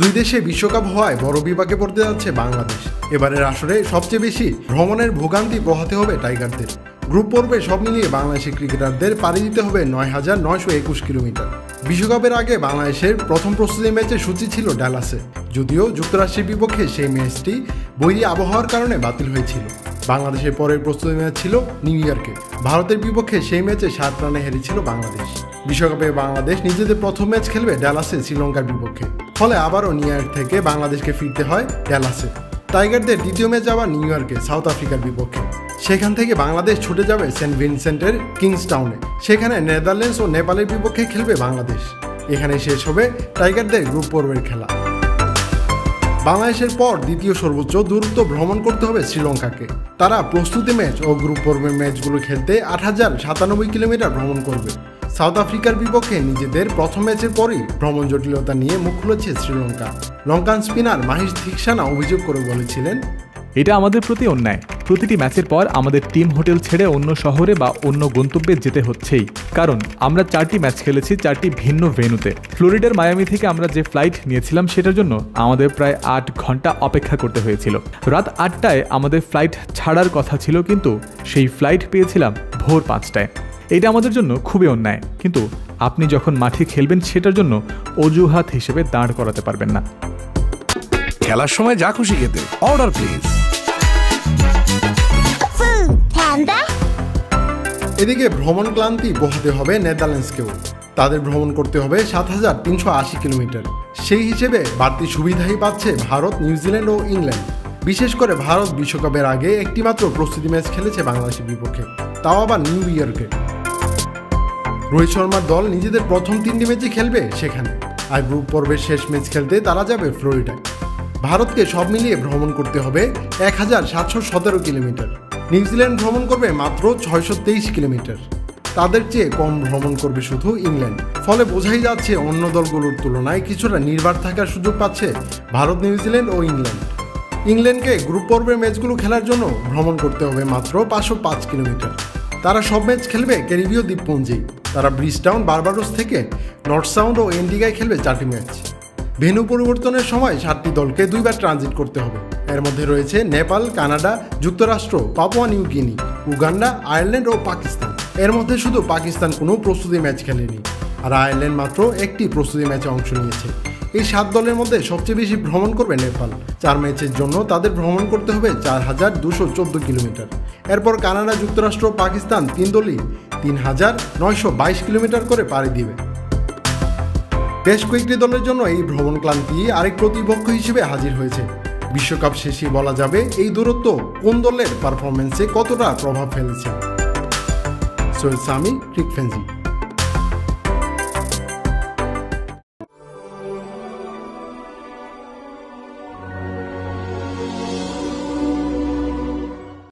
দুই দেশে বিশ্বকাপ হওয়ায় বড় বিপাকে পড়তে যাচ্ছে বাংলাদেশ। এবারের আসরে সবচেয়ে বেশি ভ্রমণের ভোগান্তি পোহাতে হবে টাইগারদের। গ্রুপ পর্বে সব মিলিয়ে বাংলাদেশি ক্রিকেটারদের পাড়ি দিতে হবে ৯,৯২১ কিলোমিটার। বিশ্বকাপের আগে বাংলাদেশের প্রথম প্রস্তুতি ম্যাচের সূচি ছিল ডালাসে, যদিও যুক্তরাষ্ট্রের বিপক্ষে সেই ম্যাচটি বৈরী আবহাওয়ার কারণে বাতিল হয়েছিল। বাংলাদেশের পরের প্রস্তুতি ম্যাচ ছিল নিউ ইয়র্কে। ভারতের বিপক্ষে সেই ম্যাচে ৭ রানে হেরেছিল বাংলাদেশ। বিশ্বকাপে বাংলাদেশ নিজেদের প্রথম ম্যাচ খেলবে ডালাসে শ্রীলঙ্কার বিপক্ষে। ফলে আবারও নিউ ইয়র্ক থেকে বাংলাদেশকে ফিরতে হয় ডালাসে। টাইগারদের দ্বিতীয় ম্যাচ আবার নিউ ইয়র্কে সাউথ আফ্রিকার বিপক্ষে। সেখান থেকে বাংলাদেশ ছুটে যাবে সেন্ট ভিনসেন্টের কিংসটাউনে। সেখানে নেদারল্যান্ডস ও নেপালের বিপক্ষে খেলবে বাংলাদেশ। এখানে শেষ হবে টাইগারদের গ্রুপ পর্বের খেলা। বাংলাদেশের পর দ্বিতীয় সর্বোচ্চ দূরত্ব ভ্রমণ করতে হবে শ্রীলঙ্কাকে। তারা প্রস্তুতি ম্যাচ ও গ্রুপ পর্বের ম্যাচগুলো খেলতে ৮,০৯৭ কিলোমিটার ভ্রমণ করবে। সাউথ আফ্রিকার বিপক্ষে নিজেদের প্রথম ম্যাচের পরই ভ্রমণ জটিলতা নিয়ে মুখ খুলেছে শ্রীলঙ্কা। লঙ্কান স্পিনার মাহিশ থিকসানা অভিযোগ করে বলেছিলেন, এটা আমাদের প্রতি অন্যায়। প্রতিটি ম্যাচের পর আমাদের টিম হোটেল ছেড়ে অন্য শহরে বা অন্য গন্তব্যে যেতে হচ্ছেই, কারণ আমরা 4টি ম্যাচ খেলেছি 4টি ভিন্ন ভেন্যুতে। ফ্লোরিডার মায়ামি থেকে আমরা যে ফ্লাইট নিয়েছিলাম সেটার জন্য আমাদের প্রায় 8 ঘন্টা অপেক্ষা করতে হয়েছিল। রাত 8টায় আমাদের ফ্লাইট ছাড়ার কথা ছিল, কিন্তু সেই ফ্লাইট পেয়েছিলাম ভোর 5টায়। এটা আমাদের জন্য খুবই অন্যায়, কিন্তু আপনি যখন মাঠে খেলবেন সেটার জন্য অজুহাত হিসেবে দাঁড় করাতে পারবেন না। খেলার সময় যা খুশি খেতে অর্ডার প্লিজ। এদিকে ভ্রমণ ক্লান্তি পোহাতে হবে নেদারল্যান্ডসকেও। তাদের ভ্রমণ করতে হবে ৭,৩৮০ কিলোমিটার। সেই হিসেবে বাড়তি সুবিধাই পাচ্ছে ভারত, নিউজিল্যান্ড ও ইংল্যান্ড। বিশেষ করে ভারত বিশ্বকাপের আগে একটিমাত্র প্রস্তুতি ম্যাচ খেলেছে বাংলাদেশের বিপক্ষে, তাও আবার নিউ ইয়র্কে। রোহিত শর্মার দল নিজেদের প্রথম 3টি ম্যাচই খেলবে সেখানে। আর গ্রুপ পর্বের শেষ ম্যাচ খেলতে তারা যাবে ফ্লোরিডায়। ভারতকে সব মিলিয়ে ভ্রমণ করতে হবে ১,৭১৭ কিলোমিটার। নিউজিল্যান্ড ভ্রমণ করবে মাত্র ৬২৩ কিলোমিটার। তাদের চেয়ে কম ভ্রমণ করবে শুধু ইংল্যান্ড। ফলে বোঝাই যাচ্ছে অন্য দলগুলোর তুলনায় কিছুটা নির্ভর থাকার সুযোগ পাচ্ছে ভারত, নিউজিল্যান্ড ও ইংল্যান্ড। ইংল্যান্ডকে গ্রুপ পর্বের ম্যাচগুলো খেলার জন্য ভ্রমণ করতে হবে মাত্র ৫০৫ কিলোমিটার। তারা সব ম্যাচ খেলবে ক্যারিবীয় দ্বীপপুঞ্জেই। তারা ব্রিজটাউন, বার্বাডোস থেকে নর্থ সাউন্ড ও এন্টিগায় খেলবে 4টি ম্যাচ। ভেন্যু পরিবর্তনের সময় 7টি দলকে 2বার ট্রানজিট করতে হবে। এর মধ্যে রয়েছে নেপাল, কানাডা, যুক্তরাষ্ট্র, Papua New Guinea, Uganda, Ireland ও পাকিস্তান। এর মধ্যে শুধু পাকিস্তান কোনো প্রস্তুতি ম্যাচ খেলেনি, আর আয়ারল্যান্ড মাত্র একটি প্রস্তুতি ম্যাচে অংশ নিয়েছে। এই 7 দলের মধ্যে সবচেয়ে বেশি ভ্রমণ করবে নেপাল। 4 ম্যাচের জন্য তাদের ভ্রমণ করতে হবে ৪,২১৪ কিলোমিটার। এরপর কানাডা, যুক্তরাষ্ট্র, পাকিস্তান 3 দলই ৩,৯২২ কিলোমিটার করে পাড়ি দিবে। বেশ কয়েকটি দলের জন্য এই ভ্রমণ ক্লান্তি আরেক প্রতিপক্ষ হিসেবে হাজির হয়েছে। বিশ্বকাপ শেষে বলা যাবে এই দূরত্ব কোন দলের পারফরমেন্সে কতটা প্রভাব ফেলেছে। সৈয়দ সামি, ক্রিক ফ্যান্সি।